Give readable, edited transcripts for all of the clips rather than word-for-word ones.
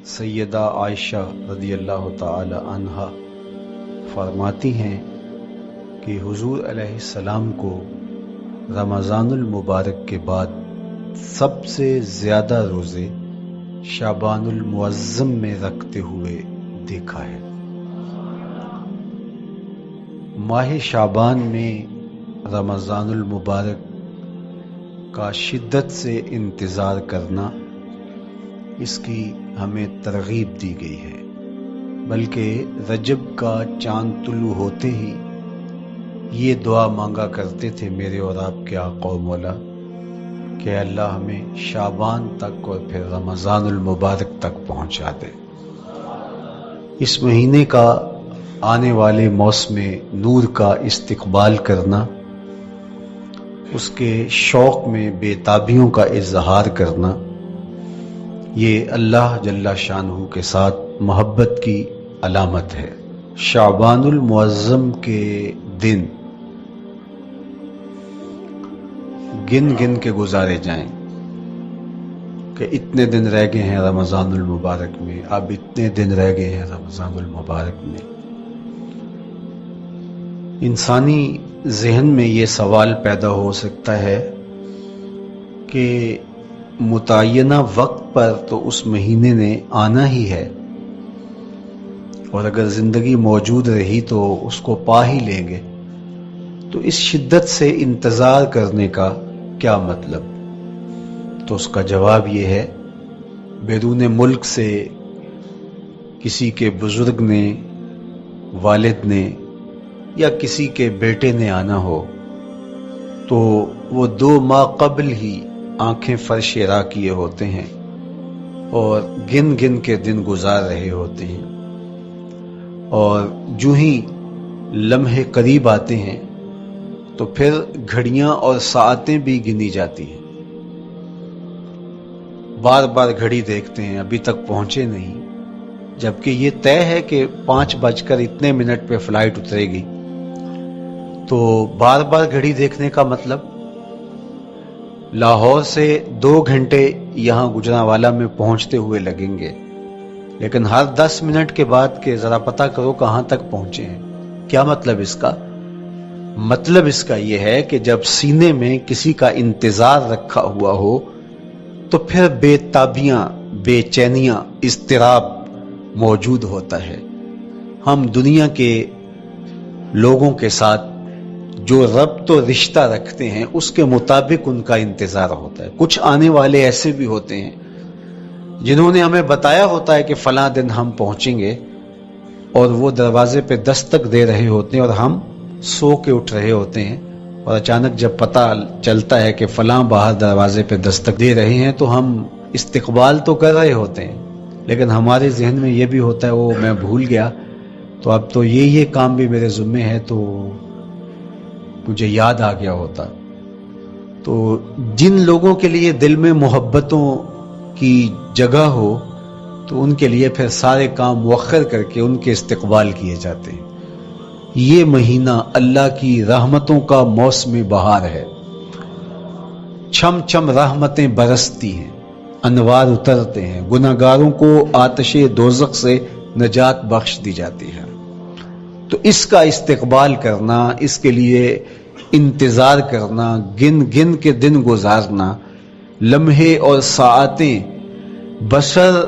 سیدہ عائشہ رضی اللہ تعالی عنہا فرماتی ہیں کہ حضور علیہ السلام کو رمضان المبارک کے بعد سب سے زیادہ روزے شعبان المعظم میں رکھتے ہوئے دیکھا ہے۔ ماہ شعبان میں رمضان المبارک کا شدت سے انتظار کرنا، اس کی ہمیں ترغیب دی گئی ہے، بلکہ رجب کا چاند طلوع ہوتے ہی یہ دعا مانگا کرتے تھے میرے اور آپ کے آقا و مولا کہ اللہ ہمیں شعبان تک اور پھر رمضان المبارک تک پہنچا دے۔ اس مہینے کا آنے والے موسم نور کا استقبال کرنا، اس کے شوق میں بے تابیوں کا اظہار کرنا، یہ اللہ جل شانہ کے ساتھ محبت کی علامت ہے۔ شعبان المعظم کے دن گن گن کے گزارے جائیں کہ اتنے دن رہ گئے ہیں رمضان المبارک میں، اب اتنے دن رہ گئے ہیں رمضان المبارک میں۔ انسانی ذہن میں یہ سوال پیدا ہو سکتا ہے کہ متعینہ وقت پر تو اس مہینے نے آنا ہی ہے، اور اگر زندگی موجود رہی تو اس کو پا ہی لیں گے، تو اس شدت سے انتظار کرنے کا کیا مطلب؟ تو اس کا جواب یہ ہے، بیرون ملک سے کسی کے بزرگ نے، والد نے یا کسی کے بیٹے نے آنا ہو تو وہ 2 ماہ قبل ہی آنکھیں فرش راہ کیے ہوتے ہیں اور گن گن کے دن گزار رہے ہوتے ہیں، اور جو ہی لمحے قریب آتے ہیں تو پھر گھڑیاں اور ساعتیں بھی گنی جاتی ہیں، بار بار گھڑی دیکھتے ہیں، ابھی تک پہنچے نہیں، جبکہ یہ طے ہے کہ 5:02 پہ فلائٹ اترے گی۔ تو بار بار گھڑی دیکھنے کا مطلب لاہور سے 2 گھنٹے یہاں گجرانوالہ میں پہنچتے ہوئے لگیں گے، لیکن ہر 10 منٹ کے بعد کہ ذرا پتہ کرو کہاں تک پہنچے ہیں۔ کیا مطلب اس کا؟ مطلب اس کا یہ ہے کہ جب سینے میں کسی کا انتظار رکھا ہوا ہو تو پھر بے تابیاں، بے چینیاں، اضطراب موجود ہوتا ہے۔ ہم دنیا کے لوگوں کے ساتھ جو ربط و رشتہ رکھتے ہیں اس کے مطابق ان کا انتظار ہوتا ہے۔ کچھ آنے والے ایسے بھی ہوتے ہیں جنہوں نے ہمیں بتایا ہوتا ہے کہ فلاں دن ہم پہنچیں گے، اور وہ دروازے پہ دستک دے رہے ہوتے ہیں اور ہم سو کے اٹھ رہے ہوتے ہیں، اور اچانک جب پتہ چلتا ہے کہ فلاں باہر دروازے پہ دستک دے رہے ہیں تو ہم استقبال تو کر رہے ہوتے ہیں، لیکن ہمارے ذہن میں یہ بھی ہوتا ہے وہ میں بھول گیا، تو اب تو یہ کام بھی میرے ذمے ہے، تو مجھے یاد آ گیا ہوتا۔ تو جن لوگوں کے لیے دل میں محبتوں کی جگہ ہو تو ان کے لیے پھر سارے کام مؤخر کر کے ان کے استقبال کیے جاتے ہیں۔ یہ مہینہ اللہ کی رحمتوں کا موسم بہار ہے، چھم چھم رحمتیں برستی ہیں، انوار اترتے ہیں، گناہگاروں کو آتش دوزخ سے نجات بخش دی جاتی ہے۔ تو اس کا استقبال کرنا، اس کے لیے انتظار کرنا، گن گن کے دن گزارنا، لمحے اور ساعتیں بسر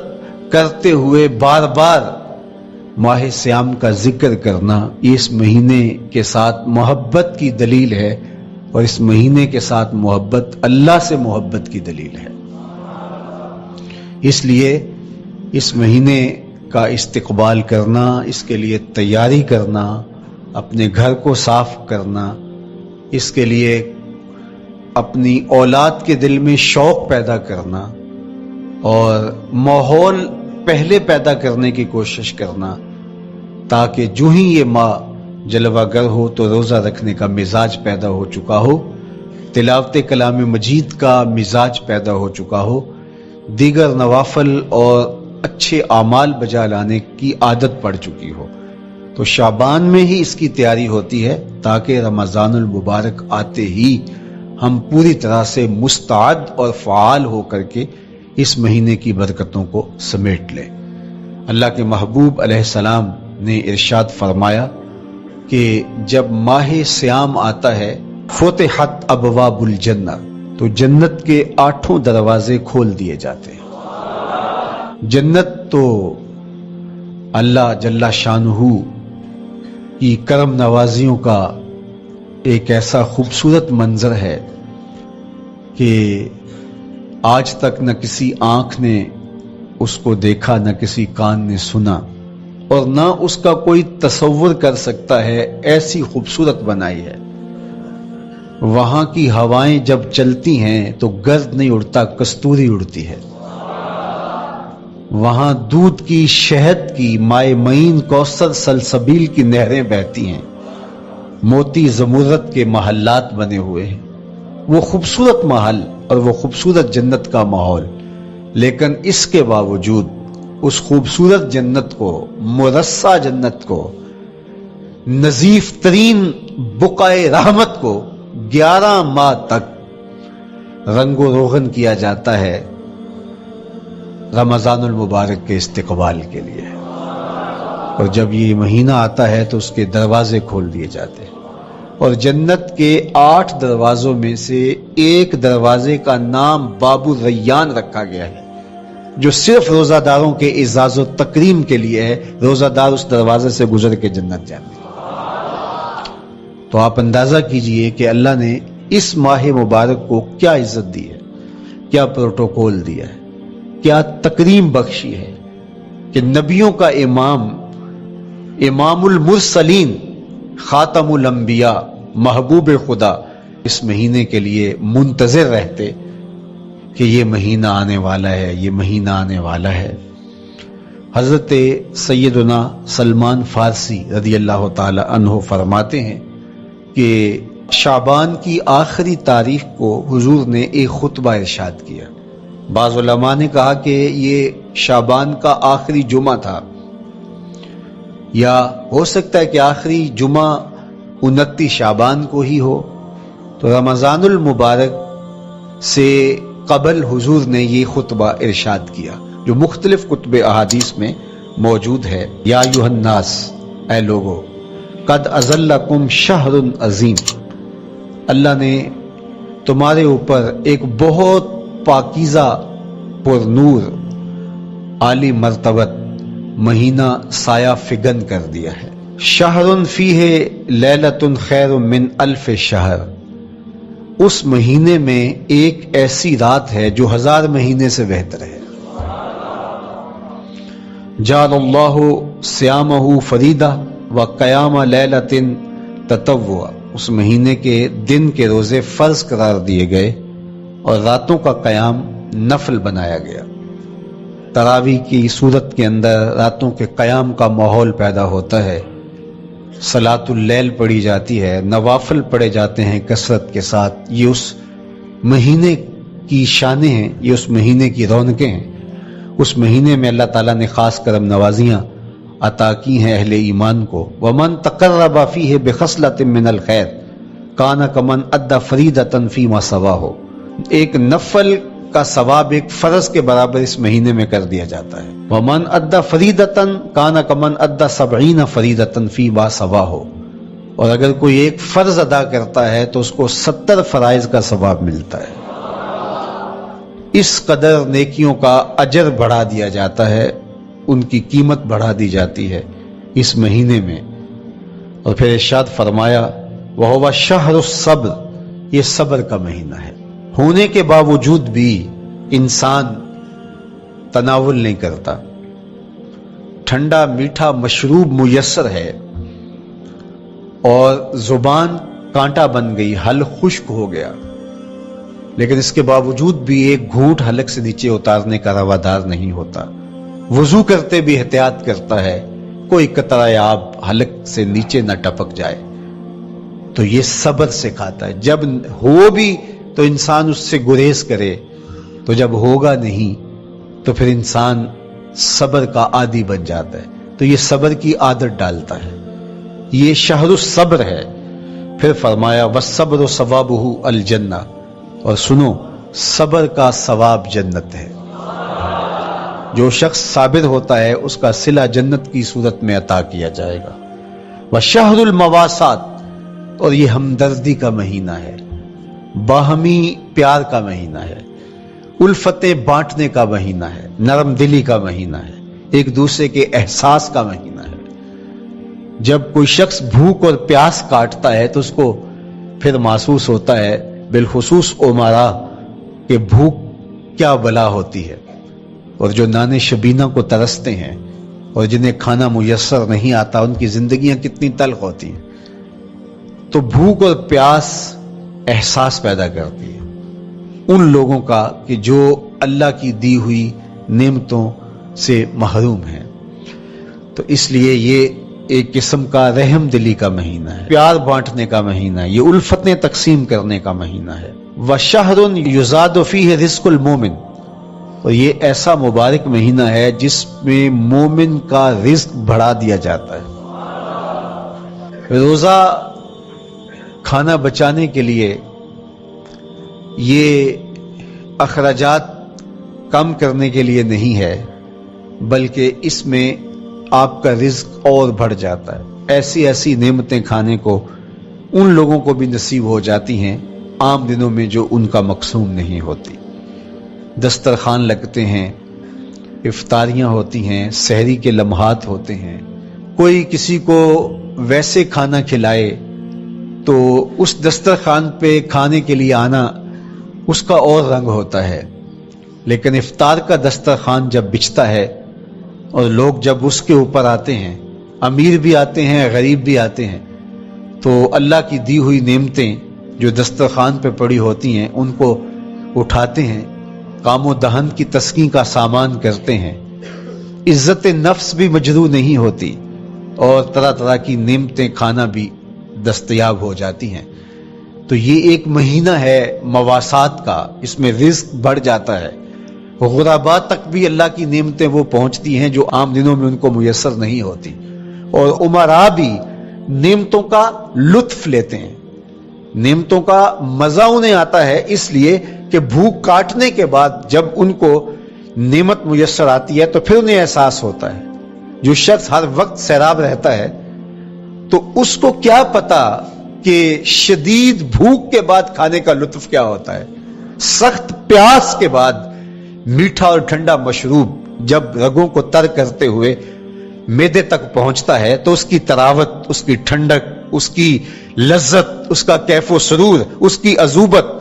کرتے ہوئے بار بار ماہ سیام کا ذکر کرنا، اس مہینے کے ساتھ محبت کی دلیل ہے، اور اس مہینے کے ساتھ محبت اللہ سے محبت کی دلیل ہے۔ اس لیے اس مہینے کا استقبال کرنا، اس کے لیے تیاری کرنا، اپنے گھر کو صاف کرنا، اس کے لیے اپنی اولاد کے دل میں شوق پیدا کرنا اور ماحول پہلے پیدا کرنے کی کوشش کرنا، تاکہ جو ہی یہ ماہ جلوہ گر ہو تو روزہ رکھنے کا مزاج پیدا ہو چکا ہو، تلاوت کلام مجید کا مزاج پیدا ہو چکا ہو، دیگر نوافل اور اچھے اعمال بجا لانے کی عادت پڑ چکی ہو۔ تو شعبان میں ہی اس کی تیاری ہوتی ہے تاکہ رمضان المبارک آتے ہی ہم پوری طرح سے مستعد اور فعال ہو کر کے اس مہینے کی برکتوں کو سمیٹ لیں۔ اللہ کے محبوب علیہ السلام نے ارشاد فرمایا کہ جب ماہ سیام آتا ہے فتحت ابواب الجنہ، تو جنت کے 8 دروازے کھول دیے جاتے ہیں۔ جنت تو اللہ جل شانہ کی کرم نوازیوں کا ایک ایسا خوبصورت منظر ہے کہ آج تک نہ کسی آنکھ نے اس کو دیکھا، نہ کسی کان نے سنا، اور نہ اس کا کوئی تصور کر سکتا ہے، ایسی خوبصورت بنائی ہے۔ وہاں کی ہوائیں جب چلتی ہیں تو گرد نہیں اڑتا، کستوری اڑتی ہے۔ وہاں دودھ کی، شہد کی، مائع معین، کوثر، سلسبیل کی نہریں بہتی ہیں، موتی زمرد کے محلات بنے ہوئے ہیں۔ وہ خوبصورت محل اور وہ خوبصورت جنت کا ماحول، لیکن اس کے باوجود اس خوبصورت جنت کو، مرصع جنت کو، نظیف ترین بقعۂ رحمت کو 11 ماہ تک رنگ و روغن کیا جاتا ہے رمضان المبارک کے استقبال کے لیے، اور جب یہ مہینہ آتا ہے تو اس کے دروازے کھول دیے جاتے ہیں، اور جنت کے 8 دروازوں میں سے ایک دروازے کا نام باب الریان رکھا گیا ہے، جو صرف روزہ داروں کے اعزاز و تکریم کے لیے ہے۔ روزہ دار اس دروازے سے گزر کے جنت جاتے ہیں۔ تو آپ اندازہ کیجئے کہ اللہ نے اس ماہ مبارک کو کیا عزت دی ہے، کیا پروٹوکول دیا ہے، کیا تکریم بخشی ہے کہ نبیوں کا امام، امام المرسلین، خاتم الانبیاء، محبوب خدا اس مہینے کے لیے منتظر رہتے کہ یہ مہینہ آنے والا ہے، یہ مہینہ آنے والا ہے۔ حضرت سیدنا سلمان فارسی رضی اللہ تعالی عنہ فرماتے ہیں کہ شعبان کی آخری تاریخ کو حضور نے ایک خطبہ ارشاد کیا۔ بعض علماء نے کہا کہ یہ شعبان کا آخری جمعہ تھا، یا ہو سکتا ہے کہ آخری جمعہ 29 شعبان کو ہی ہو۔ تو رمضان المبارک سے قبل حضور نے یہ خطبہ ارشاد کیا، جو مختلف کتب احادیث میں موجود ہے۔ یا ایھا الناس، اے لوگو، قد اظلکم شہر عظیم، اللہ نے تمہارے اوپر ایک بہت پاکیزہ، پر نور، عالی مرتبت مہینہ سایہ فگن کر دیا ہے۔ شہر فیہ لیلۃ خیر من الف شہر، اس مہینے میں ایک ایسی رات ہے جو 1000 مہینے سے بہتر ہے۔ جعل اللہ صیامہ فریدہ و قیام لیلۃ تطوع، اس مہینے کے دن کے روزے فرض قرار دیے گئے اور راتوں کا قیام نفل بنایا گیا۔ تراویح کی صورت کے اندر راتوں کے قیام کا ماحول پیدا ہوتا ہے، صلاۃ اللیل پڑھی جاتی ہے، نوافل پڑھے جاتے ہیں کثرت کے ساتھ۔ یہ اس مہینے کی شانیں ہیں، یہ اس مہینے کی رونقیں ہیں۔ اس مہینے میں اللہ تعالیٰ نے خاص کرم نوازیاں عطا کی ہیں اہل ایمان کو۔ وَمَن تَقَرَّبَ فِيهِ بِخَصْلَةٍ مِّنَ الْخَيْرِ كَانَ كَمَنْ أَدَّى فَرِيضَةً فِيمَا سَوَاهُ، ایک نفل کا ثواب ایک فرض کے برابر اس مہینے میں کر دیا جاتا ہے۔ وَمَنْ أَدَّى فَرِيضَةً كَانَ كَمَنْ أَدَّى 70 فَرِيضَةً فِيمَا سَوَاهُ، اور اگر کوئی ایک فرض ادا کرتا ہے تو اس کو 70 فرائض کا ثواب ملتا ہے۔ اس قدر نیکیوں کا اجر بڑھا دیا جاتا ہے، ان کی قیمت بڑھا دی جاتی ہے اس مہینے میں۔ اور پھر ارشاد فرمایا وَهُوَ شَهْرُ الصَّبْرِ، یہ صبر کا مہینہ ہے۔ ہونے کے باوجود بھی انسان تناول نہیں کرتا، ٹھنڈا میٹھا مشروب میسر ہے اور زبان کانٹا بن گئی، حلق خشک ہو گیا، لیکن اس کے باوجود بھی ایک گھونٹ حلق سے نیچے اتارنے کا روادار نہیں ہوتا۔ وضو کرتے بھی احتیاط کرتا ہے کوئی قطرہ آب حلق سے نیچے نہ ٹپک جائے۔ تو یہ صبر سکھاتا ہے، جب ہو بھی تو انسان اس سے گریز کرے، تو جب ہوگا نہیں تو پھر انسان صبر کا عادی بن جاتا ہے، تو یہ صبر کی عادت ڈالتا ہے۔ یہ شہر الصبر ہے۔ پھر فرمایا والصبر ثوابہ الجنہ، اور سنو صبر کا ثواب جنت ہے۔ جو شخص صابر ہوتا ہے اس کا صلہ جنت کی صورت میں عطا کیا جائے گا۔ وشہر المواسات، اور یہ ہمدردی کا مہینہ ہے، باہمی پیار کا مہینہ ہے، الفتیں بانٹنے کا مہینہ ہے، نرم دلی کا مہینہ ہے، ایک دوسرے کے احساس کا مہینہ ہے۔ جب کوئی شخص بھوک اور پیاس کاٹتا ہے تو اس کو پھر محسوس ہوتا ہے، بالخصوص امراء، کہ بھوک کیا بلا ہوتی ہے، اور جو نان شبینہ کو ترستے ہیں اور جنہیں کھانا میسر نہیں آتا ان کی زندگیاں کتنی تلخ ہوتی ہیں۔ تو بھوک اور پیاس احساس پیدا کرتی ہے ان لوگوں کا کہ جو اللہ کی دی ہوئی نعمتوں سے محروم ہیں۔ تو اس لیے یہ ایک قسم کا رحم دلی کا مہینہ ہے، پیار بانٹنے کا مہینہ ہے، یہ الفتیں تقسیم کرنے کا مہینہ ہے۔ وَشَهْرٌ يُزَادُ فِيهِ رِزْقُ الْمُؤْمِنِ، اور یہ ایسا مبارک مہینہ ہے جس میں مومن کا رزق بڑھا دیا جاتا ہے۔ روزہ کھانا بچانے کے لیے، یہ اخراجات کم کرنے کے لیے نہیں ہے، بلکہ اس میں آپ کا رزق اور بڑھ جاتا ہے۔ ایسی ایسی نعمتیں کھانے کو ان لوگوں کو بھی نصیب ہو جاتی ہیں عام دنوں میں جو ان کا مقسوم نہیں ہوتی۔ دسترخوان لگتے ہیں، افطاریاں ہوتی ہیں، سحری کے لمحات ہوتے ہیں، کوئی کسی کو ویسے کھانا کھلائے تو اس دسترخوان پہ کھانے کے لیے آنا اس کا اور رنگ ہوتا ہے۔ لیکن افطار کا دسترخوان جب بچھتا ہے اور لوگ جب اس کے اوپر آتے ہیں، امیر بھی آتے ہیں، غریب بھی آتے ہیں، تو اللہ کی دی ہوئی نعمتیں جو دسترخوان پہ پڑی ہوتی ہیں ان کو اٹھاتے ہیں، کام و دہن کی تسکین کا سامان کرتے ہیں، عزت نفس بھی مجروح نہیں ہوتی، اور طرح طرح کی نعمتیں کھانا بھی دستیاب ہو جاتی ہیں۔ تو یہ ایک مہینہ ہے مواسات کا، اس میں رزق بڑھ جاتا ہے، غرباء تک بھی اللہ کی نعمتیں وہ پہنچتی ہیں جو عام دنوں میں ان کو میسر نہیں ہوتی، اور امراء بھی نعمتوں کا لطف لیتے ہیں، نعمتوں کا مزہ انہیں آتا ہے، اس لیے کہ بھوک کاٹنے کے بعد جب ان کو نعمت میسر آتی ہے تو پھر انہیں احساس ہوتا ہے۔ جو شخص ہر وقت سیراب رہتا ہے تو اس کو کیا پتا کہ شدید بھوک کے بعد کھانے کا لطف کیا ہوتا ہے، سخت پیاس کے بعد میٹھا اور ٹھنڈا مشروب جب رگوں کو تر کرتے ہوئے معدے تک پہنچتا ہے تو اس کی تراوت، اس کی ٹھنڈک، اس کی لذت، اس کا کیف و سرور، اس کی عذوبت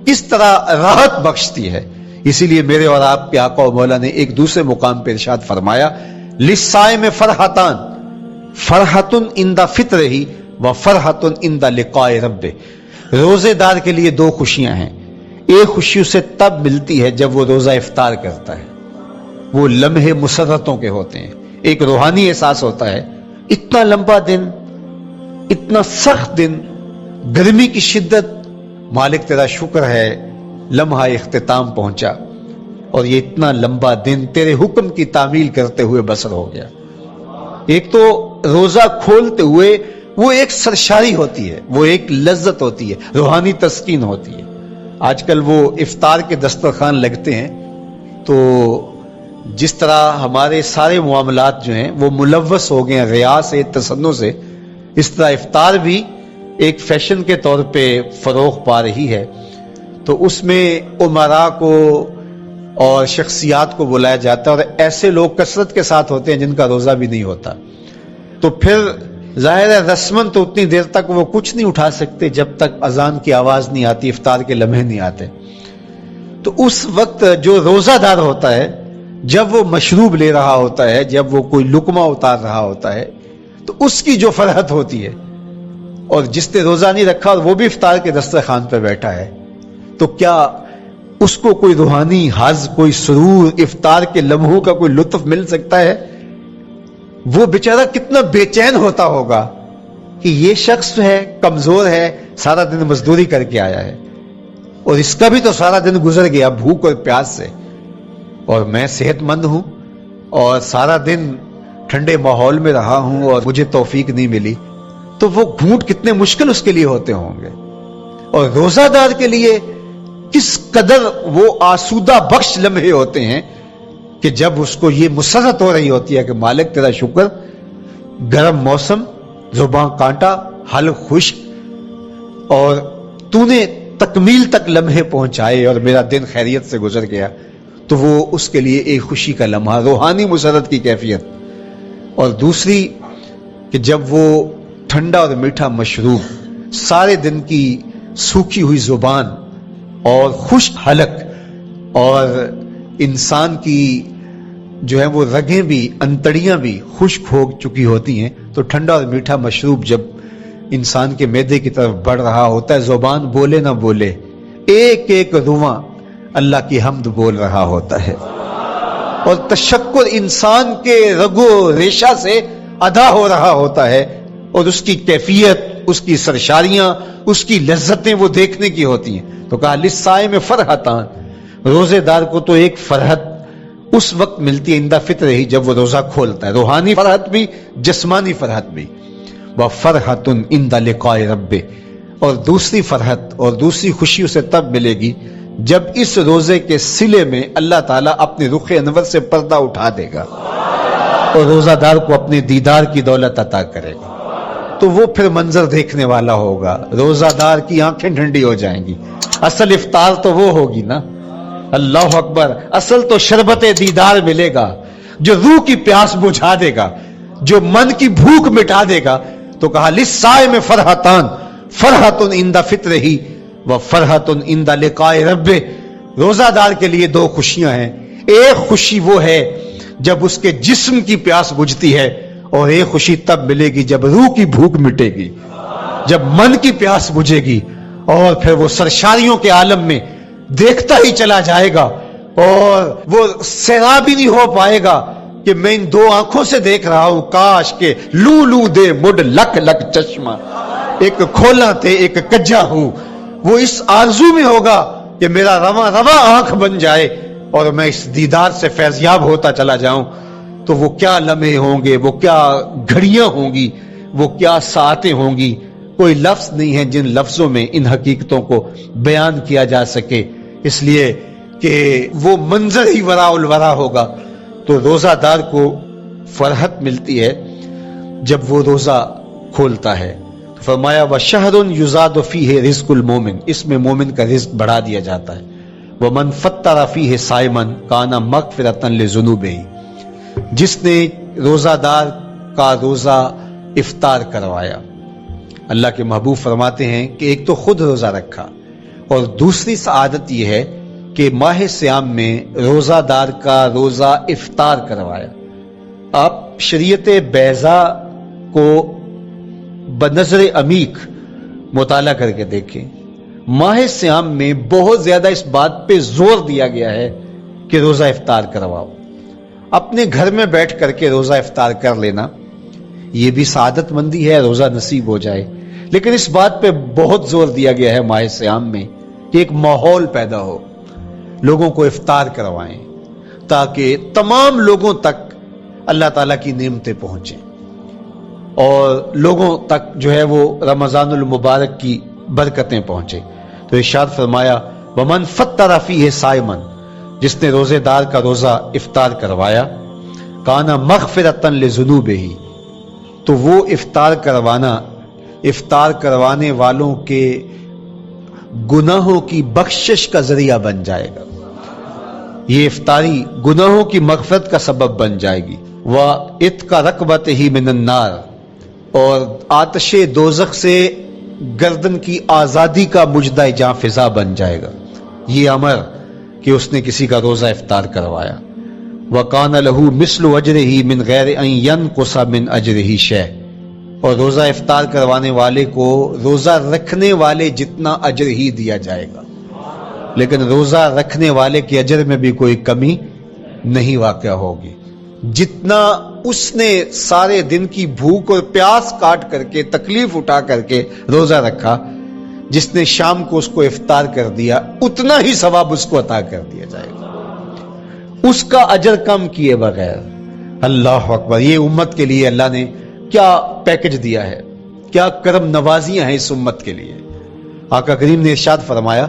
کس طرح راحت بخشتی ہے۔ اسی لیے میرے اور آپ کے آقا و مولا نے ایک دوسرے مقام پہ ارشاد فرمایا، للصائم فرحتان، فرحت عند فطرہ و فرحت عند لقاء ربہ۔ روزے دار کے لیے دو خوشیاں ہیں، ایک خوشی اسے تب ملتی ہے جب وہ روزہ افطار کرتا ہے، وہ لمحے مسرتوں کے ہوتے ہیں، ایک روحانی احساس ہوتا ہے، اتنا لمبا دن، اتنا سخت دن، گرمی کی شدت، مالک تیرا شکر ہے لمحہ اختتام پہنچا، اور یہ اتنا لمبا دن تیرے حکم کی تعمیل کرتے ہوئے بسر ہو گیا۔ ایک تو روزہ کھولتے ہوئے وہ ایک سرشاری ہوتی ہے، وہ ایک لذت ہوتی ہے، روحانی تسکین ہوتی ہے۔ آج کل وہ افطار کے دسترخوان لگتے ہیں تو جس طرح ہمارے سارے معاملات جو ہیں وہ ملوث ہو گئے ہیں ریا سے، تسنن سے، اس طرح افطار بھی ایک فیشن کے طور پہ فروغ پا رہی ہے۔ تو اس میں امراء کو اور شخصیات کو بلایا جاتا ہے، اور ایسے لوگ کثرت کے ساتھ ہوتے ہیں جن کا روزہ بھی نہیں ہوتا، تو پھر ظاہر ہے رسمن تو اتنی دیر تک وہ کچھ نہیں اٹھا سکتے جب تک اذان کی آواز نہیں آتی، افطار کے لمحے نہیں آتے۔ تو اس وقت جو روزہ دار ہوتا ہے جب وہ مشروب لے رہا ہوتا ہے، جب وہ کوئی لقمہ اتار رہا ہوتا ہے، تو اس کی جو فرحت ہوتی ہے، اور جس نے روزہ نہیں رکھا اور وہ بھی افطار کے دسترخوان پہ بیٹھا ہے، تو کیا اس کو کوئی روحانی حظ، کوئی سرور، افطار کے لمحوں کا کوئی لطف مل سکتا ہے؟ وہ بیچارہ کتنا بے چین ہوتا ہوگا کہ یہ شخص ہے کمزور ہے، سارا دن مزدوری کر کے آیا ہے، اور اس کا بھی تو سارا دن گزر گیا بھوک اور پیاس سے، اور میں صحت مند ہوں اور سارا دن ٹھنڈے ماحول میں رہا ہوں اور مجھے توفیق نہیں ملی، تو وہ گھونٹ کتنے مشکل اس کے لیے ہوتے ہوں گے۔ اور روزہ دار کے لیے کس قدر وہ آسودہ بخش لمحے ہوتے ہیں کہ جب اس کو یہ مسرت ہو رہی ہوتی ہے کہ مالک تیرا شکر، گرم موسم، زباں کانٹا، حلق خشک، اور تو نے تکمیل تک لمحے پہنچائے اور میرا دن خیریت سے گزر گیا، تو وہ اس کے لیے ایک خوشی کا لمحہ، روحانی مسرت کی کیفیت۔ اور دوسری کہ جب وہ ٹھنڈا اور میٹھا مشروب، سارے دن کی سوکھی ہوئی زبان اور خشک حلق، اور انسان کی جو ہے وہ رگیں بھی، انتڑیاں بھی خشک ہو چکی ہوتی ہیں، تو ٹھنڈا اور میٹھا مشروب جب انسان کے معدے کی طرف بڑھ رہا ہوتا ہے، زبان بولے نہ بولے، ایک ایک رواں اللہ کی حمد بول رہا ہوتا ہے، اور تشکر انسان کے رگو ریشہ سے ادا ہو رہا ہوتا ہے، اور اس کی کیفیت، اس کی سرشاریاں، اس کی لذتیں وہ دیکھنے کی ہوتی ہیں۔ تو کہا للصائم فرحتان، روزے دار کو تو ایک فرحت اس وقت ملتی ہے عند فطر ہی، جب وہ روزہ کھولتا ہے، روحانی فرحت بھی، جسمانی فرحت بھی۔ وفرحۃ عند لقاء ربہ، اور دوسری فرحت اور دوسری خوشی اسے تب ملے گی جب اس روزے کے صلے میں اللہ تعالیٰ اپنے رخ انور سے پردہ اٹھا دے گا اور روزہ دار کو اپنے دیدار کی دولت عطا کرے گا، تو وہ پھر منظر دیکھنے والا ہوگا، روزہ دار کی آنکھیں ٹھنڈی ہو جائیں گی۔ اصل افطار تو وہ ہوگی نا، اللہ اکبر، اصل تو شربت دیدار ملے گا جو روح کی پیاس بجھا دے گا، جو من کی بھوک مٹا دے گا۔ تو کہا للصائم فرحتان، فرحۃ عند فطرہ وفرحۃ عند لقاء ربہ، روزہ دار کے لیے دو خوشیاں ہیں، ایک خوشی وہ ہے جب اس کے جسم کی پیاس بجھتی ہے، اور ایک خوشی تب ملے گی جب روح کی بھوک مٹے گی، جب من کی پیاس بجھے گی، اور پھر وہ سرشاریوں کے عالم میں دیکھتا ہی چلا جائے گا، اور وہ سیراب ہی نہیں ہو پائے گا کہ میں ان دو آنکھوں سے دیکھ رہا ہوں، کاش کے لو لو دے مڈ لک لک چشمہ، ایک کھولا تے ایک کجا ہوں۔ وہ اس آرزو میں ہوگا کہ میرا رواں رواں آنکھ بن جائے اور میں اس دیدار سے فیضیاب ہوتا چلا جاؤں۔ تو وہ کیا لمحے ہوں گے، وہ کیا گھڑیاں ہوں گی، وہ کیا ساعتیں ہوں گی، کوئی لفظ نہیں ہے جن لفظوں میں ان حقیقتوں کو بیان کیا جا سکے، اس لیے کہ وہ منظر ہی وراء الورا ہوگا۔ تو روزہ دار کو فرحت ملتی ہے جب وہ روزہ کھولتا ہے۔ تو فرمایا وَشَهْرٌ يُزَادُ فِيهِ رِزْقُ الْمُؤْمِنِ، اس میں مومن کا رزق بڑھا دیا جاتا ہے۔ وَمَنْ فَطَّرَ فِيهِ صَائِمًا كَانَ مَغْفِرَةً لِذُنُوبِهِ، جس نے روزہ دار کا روزہ افطار کروایا۔ اللہ کے محبوب فرماتے ہیں کہ ایک تو خود روزہ رکھا، اور دوسری سعادت یہ ہے کہ ماہ سیام میں روزہ دار کا روزہ افطار کروایا۔ آپ شریعت بیضاء کو بنظر عمیق مطالعہ کر کے دیکھیں، ماہ سیام میں بہت زیادہ اس بات پہ زور دیا گیا ہے کہ روزہ افطار کرواؤ۔ اپنے گھر میں بیٹھ کر کے روزہ افطار کر لینا یہ بھی سعادت مندی ہے، روزہ نصیب ہو جائے، لیکن اس بات پہ بہت زور دیا گیا ہے ماہ سیام میں کہ ایک ماحول پیدا ہو، لوگوں کو افطار کروائیں تاکہ تمام لوگوں تک اللہ تعالیٰ کی نعمتیں پہنچیں، اور لوگوں تک جو ہے وہ رمضان المبارک کی برکتیں پہنچیں۔ تو ارشاد فرمایا وَمَنْ فَطَّرَ فِيهِ صَائِمًا، جس نے روزے دار کا روزہ افطار کروایا، کَانَ مَغْفِرَةً لِذُنُوبِهِ، تو وہ افطار کروانے والوں کے گناہوں کی بخشش کا ذریعہ بن جائے گا، یہ افطاری گناہوں کی مغفرت کا سبب بن جائے گی۔ وَإِتْقَ رَقْبَتِهِ مِنَ النَّارِ، اور آتش دوزخ سے گردن کی آزادی کا مجدہ جاں فضا بن جائے گا یہ امر کہ اس نے کسی کا روزہ افطار کروایا۔ وَقَانَ لَهُ مِثْلُ أَجْرِهِ مِنْ غَيْرِ أَنْ يَنْقُصَ مِنْ أَجْرِهِ شَيْءٌ، اور روزہ افطار کروانے والے کو روزہ رکھنے والے جتنا اجر ہی دیا جائے گا، لیکن روزہ رکھنے والے کے اجر میں بھی کوئی کمی نہیں واقع ہوگی۔ جتنا اس نے سارے دن کی بھوک اور پیاس کاٹ کر کے، تکلیف اٹھا کر کے روزہ رکھا، جس نے شام کو اس کو افطار کر دیا، اتنا ہی ثواب اس کو عطا کر دیا جائے گا، اس کا اجر کم کیے بغیر۔ اللہ اکبر، یہ امت کے لیے اللہ نے کیا پیکج دیا ہے، کیا کرم نوازیاں ہیں اس امت کے لیے۔ آقا کریم نے ارشاد فرمایا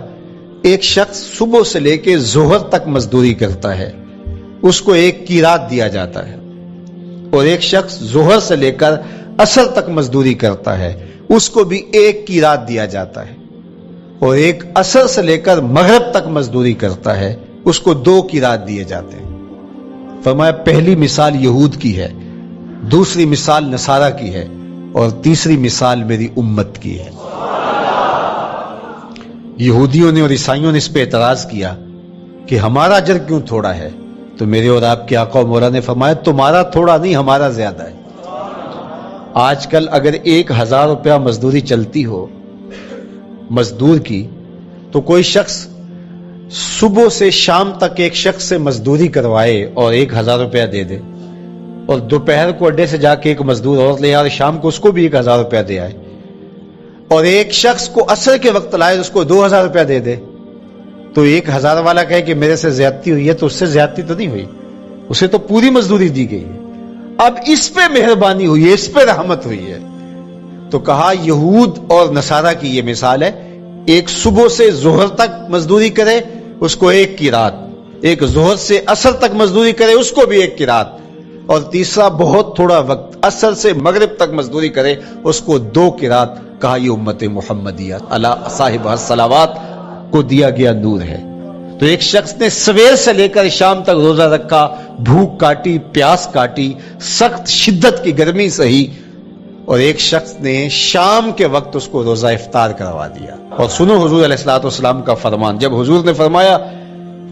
ایک شخص صبح سے لے کے ظہر تک مزدوری کرتا ہے، اس کو 1 قیراط دیا جاتا ہے، اور ایک شخص ظہر سے لے کر عصر تک مزدوری کرتا ہے، اس کو بھی 1 قیراط دیا جاتا ہے، اور ایک عصر سے لے کر مغرب تک مزدوری کرتا ہے، اس کو 2 قیراط دیے جاتے ہیں۔ فرمایا پہلی مثال یہود کی ہے، دوسری مثال نصارہ کی ہے، اور تیسری مثال میری امت کی ہے۔ یہودیوں نے اور عیسائیوں نے اس پہ اعتراض کیا کہ ہمارا اجر کیوں تھوڑا ہے؟ تو میرے اور آپ کے آقا و مولا نے فرمایا تمہارا تھوڑا نہیں، ہمارا زیادہ ہے۔ آج کل اگر 1000 روپیہ مزدوری چلتی ہو مزدور کی، تو کوئی شخص صبح سے شام تک ایک شخص سے مزدوری کروائے اور 1000 روپیہ دے دے، اور دوپہر کو اڈے سے جا کے ایک مزدور اور لے آئے، شام کو اس کو بھی 1000 روپیہ دے آئے، اور ایک شخص کو عصر کے وقت لائے اس کو 2000 روپیہ دے دے، تو 1000 والا کہے کہ میرے سے زیادتی ہوئی ہے، تو اس سے زیادتی تو نہیں ہوئی، اسے تو پوری مزدوری دی گئی ہے۔ اب اس پہ مہربانی ہوئی ہے، اس پہ رحمت ہوئی ہے۔ تو کہا یہود اور نصارہ کی یہ مثال ہے، ایک صبح سے ظہر تک مزدوری کرے اس کو 1 قیراط، ایک ظہر سے عصر تک مزدوری کرے اس کو بھی 1 قیراط، اور تیسرا بہت تھوڑا وقت عصر سے مغرب تک مزدوری کرے اس کو 2 قیراط۔ کہا یہ امت محمدیہ علی صاحب الصلوات کو دیا گیا نور ہے۔ تو ایک شخص نے سویر سے لے کر شام تک روزہ رکھا، بھوک کاٹی، پیاس کاٹی، سخت شدت کی گرمی سہی، اور ایک شخص نے شام کے وقت اس کو روزہ افطار کروا دیا۔ اور سنو حضور علیہ الصلوۃ والسلام کا فرمان، جب حضور نے فرمایا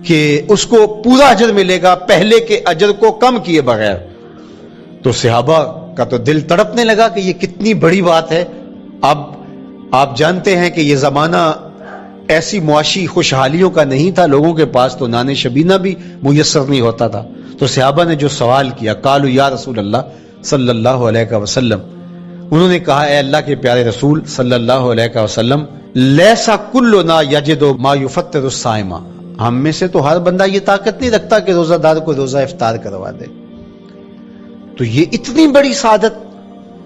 کہ اس کو پورا اجر ملے گا پہلے کے اجر کو کم کیے بغیر، تو صحابہ کا تو دل تڑپنے لگا کہ یہ کتنی بڑی بات ہے۔ اب آپ جانتے ہیں کہ یہ زمانہ ایسی معاشی خوشحالیوں کا نہیں تھا، لوگوں کے پاس تو نان شبینہ بھی میسر نہیں ہوتا تھا۔ تو صحابہ نے جو سوال کیا، قالوا یا رسول اللہ صلی اللہ علیہ وسلم، انہوں نے کہا اے اللہ کے پیارے رسول صلی اللہ علیہ وسلم، لیسا کلنا یجد ما یفطر الصائم، ہم میں سے تو ہر بندہ یہ طاقت نہیں رکھتا کہ روزہ دار کو روزہ افطار کروا دے۔ تو یہ اتنی بڑی سعادت،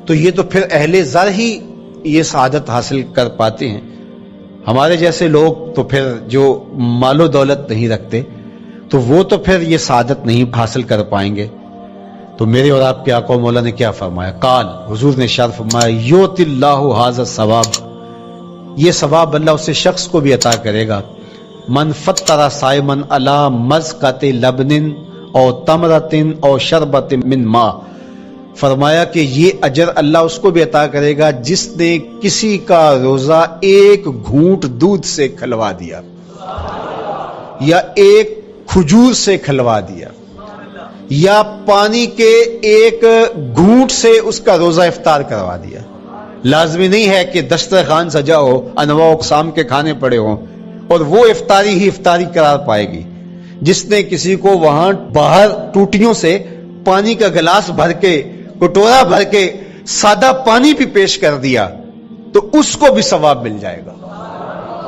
تو یہ تو پھر اہل زر ہی یہ سعادت حاصل کر پاتے ہیں، ہمارے جیسے لوگ تو پھر جو مال و دولت نہیں رکھتے تو وہ تو پھر یہ سعادت نہیں حاصل کر پائیں گے۔ تو میرے اور آپ کے آقا و مولا نے کیا فرمایا؟ قال، حضور نے ارشاد فرمایا یؤتی اللہ ھذا الثواب، یہ ثواب اللہ اسے شخص کو بھی عطا کرے گا، من فطر صائما علی مزقۃ لبن او تمرۃ او شربۃ من ماء، فرمایا کہ یہ اجر اللہ اس کو بھی عطا کرے گا جس نے کسی کا روزہ 1 گھونٹ دودھ سے کھلوا دیا، یا 1 کھجور سے کھلوا دیا، یا پانی کے 1 گھونٹ سے اس کا روزہ افطار کروا دیا۔ لازمی نہیں ہے کہ دسترخوان سجا ہو، انواع اقسام کے کھانے پڑے ہوں اور وہ افطاری ہی افطاری قرار پائے گی۔ جس نے کسی کو وہاں باہر ٹوٹیوں سے پانی کا گلاس بھر کے، کٹورا بھر کے سادہ پانی بھی پیش کر دیا تو اس کو بھی ثواب مل جائے گا۔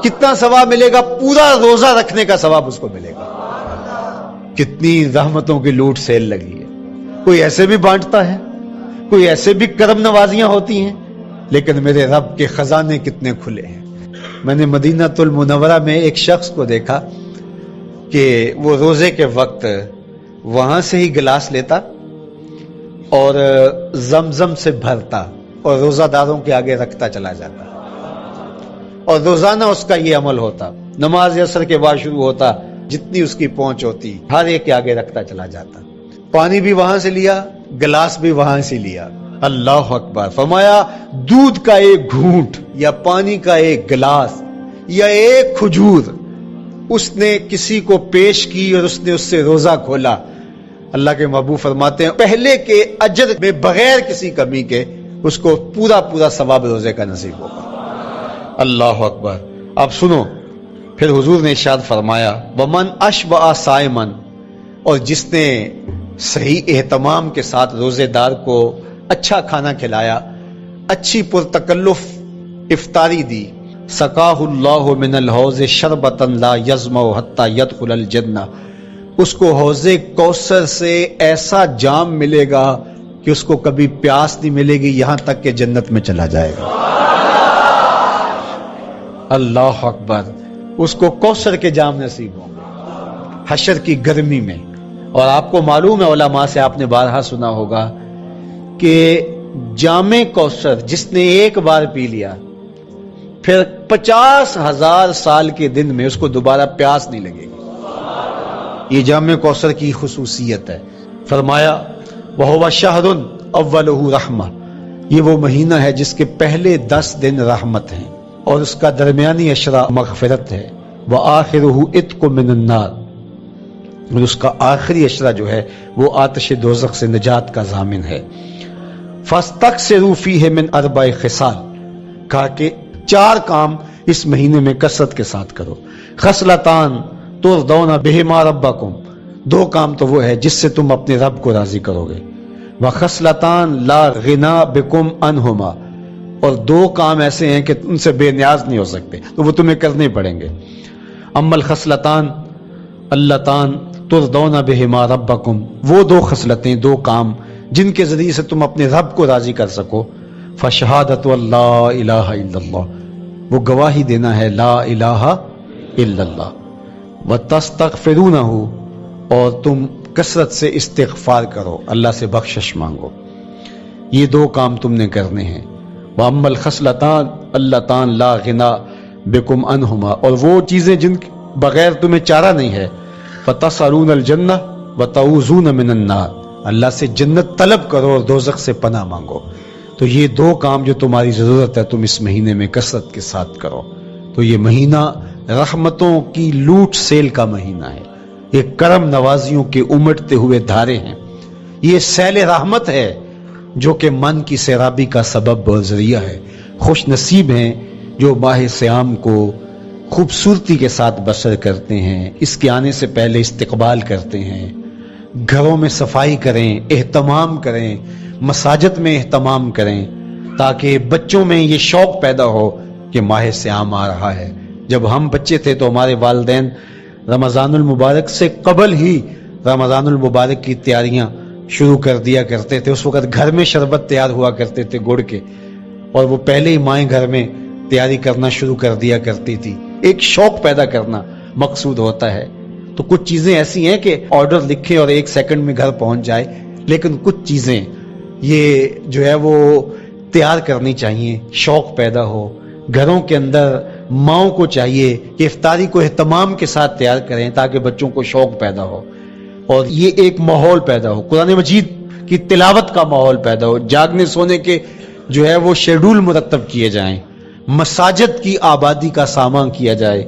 کتنا ثواب ملے گا؟ پورا روزہ رکھنے کا ثواب اس کو ملے گا۔ کتنی رحمتوں کی لوٹ سیل لگی ہے، کوئی ایسے بھی بانٹتا ہے، کوئی ایسے بھی کرم نوازیاں ہوتی ہیں، لیکن میرے رب کے خزانے کتنے کھلے ہیں۔ میں نے مدینہ المنورہ میں ایک شخص کو دیکھا کہ وہ روزے کے وقت وہاں سے ہی گلاس لیتا اور زمزم سے بھرتا اور روزہ داروں کے آگے رکھتا چلا جاتا، اور روزانہ اس کا یہ عمل ہوتا، نماز عصر کے بعد شروع ہوتا، جتنی اس کی پہنچ ہوتی ہر ایک کے آگے رکھتا چلا جاتا، پانی بھی وہاں سے لیا، گلاس بھی وہاں سے لیا۔ اللہ اکبر، فرمایا دودھ کا 1 گھونٹ یا پانی کا 1 گلاس یا 1 کھجور اس نے کسی کو پیش کی اور اس نے اس سے روزہ کھولا۔ اللہ کے محبوب فرماتے ہیں پہلے کے اجر میں بغیر کسی کمی کے اس کو پورا ثواب روزے کا نصیب ہوگا۔ اللہ اکبر۔ اب سنو، پھر حضور نے ارشاد فرمایا ومن اشبع صائما، اور جس نے صحیح اہتمام کے ساتھ روزے دار کو اچھا کھانا کھلایا، اچھی پرتکلف افطاری دی، سقاہ اللہ من الحوض شربتا لا یظمأ حتی یدخل الجنہ، اس کو حوض کوثر سے ایسا جام ملے گا کہ اس کو کبھی پیاس نہیں ملے گی یہاں تک کہ جنت میں چلا جائے گا۔ اللہ اکبر، اس کو کوثر کے جام نصیب ہوں گے حشر کی گرمی میں، اور آپ کو معلوم ہے، علماء سے آپ نے بارہا سنا ہوگا کہ جام کوثر جس نے ایک بار پی لیا پھر 50,000 سال کے دن میں اس کو دوبارہ پیاس نہیں لگے گی۔ یہ جام کوثر کی خصوصیت ہے۔ فرمایا وَهُوَ شَهْرٌ أَوَّلُهُ رَحْمَةٌ، یہ وہ مہینہ ہے جس کے پہلے 10 دن رحمت ہیں اور اس کا درمیانی عشرہ مغفرت ہے، وَآخِرُهُ عِتْقٌ مِّنَ النَّارِ، اور اس کا آخری عشرہ جو ہے وہ آتش دوزخ سے نجات کا ضامن ہے۔ فَاسْتَكْثِرُوا فِيهِ مِنْ 4 خِصَالٍ، کہا کہ 4 کام اس مہینے میں کثرت کے ساتھ کرو۔ خصلتان ترضون بہما ربکم، 2 کام تو وہ ہے جس سے تم اپنے رب کو راضی کرو گے۔ وخصلتان لا غنا بکم عنہما، اور 2 کام ایسے ہیں کہ ان سے بے نیاز نہیں ہو سکتے، تو وہ تمہیں کرنے پڑیں گے۔ اما الخصلتان اللتان ترضون بہما ربکم، وہ 2 خصلتیں، 2 کام جن کے ذریعے سے تم اپنے رب کو راضی کر سکو۔ فشہادت اللہ الہ الا اللہ، وہ گواہی دینا ہے لا الہ الا اللہ۔ وتستغفرونہ، اور تم کثرت سے استغفار کرو، اللہ سے بخشش مانگو۔ یہ 2 کام تم نے کرنے ہیں۔ وَأَمَّا الْخَصْلَتَانِ اللَّتَانِ لَا غِنَىٰ بِكُمْ عَنْهُمَا، اور وہ چیزیں جن بغیر تمہیں چارہ نہیں ہے۔ فَتَسْأَلُونَ الْجَنَّةَ وَتَعُوذُونَ مِنَ النَّارِ، اللہ سے جنت طلب کرو اور دوزخ سے پناہ مانگو۔ تو یہ 2 کام جو تمہاری ضرورت ہے تم اس مہینے میں کثرت کے ساتھ کرو۔ تو یہ مہینہ رحمتوں کی لوٹ سیل کا مہینہ ہے، یہ کرم نوازیوں کے امٹتے ہوئے دھارے ہیں، یہ سیل رحمت ہے جو کہ من کی سیرابی کا سبب اور ذریعہ ہے۔ خوش نصیب ہیں جو ماہ صیام کو خوبصورتی کے ساتھ بسر کرتے ہیں، اس کے آنے سے پہلے استقبال کرتے ہیں، گھروں میں صفائی کریں، اہتمام کریں، مساجد میں اہتمام کریں، تاکہ بچوں میں یہ شوق پیدا ہو کہ ماہ صیام آ رہا ہے۔ جب ہم بچے تھے تو ہمارے والدین رمضان المبارک سے قبل ہی رمضان المبارک کی تیاریاں شروع کر دیا کرتے تھے۔ اس وقت گھر میں شربت تیار ہوا کرتے تھے گڑ کے، اور وہ پہلے ہی مائیں گھر میں تیاری کرنا شروع کر دیا کرتی تھی۔ ایک شوق پیدا کرنا مقصود ہوتا ہے۔ تو کچھ چیزیں ایسی ہیں کہ آرڈر لکھیں اور 1 سیکنڈ میں گھر پہنچ جائے، لیکن کچھ چیزیں یہ جو ہے وہ تیار کرنی چاہیے، شوق پیدا ہو گھروں کے اندر۔ ماؤں کو چاہیے کہ افطاری کو اہتمام کے ساتھ تیار کریں تاکہ بچوں کو شوق پیدا ہو، اور یہ ایک ماحول پیدا ہو، قرآن مجید کی تلاوت کا ماحول پیدا ہو، جاگنے سونے کے جو ہے وہ شیڈول مرتب کیے جائیں، مساجد کی آبادی کا سامان کیا جائے،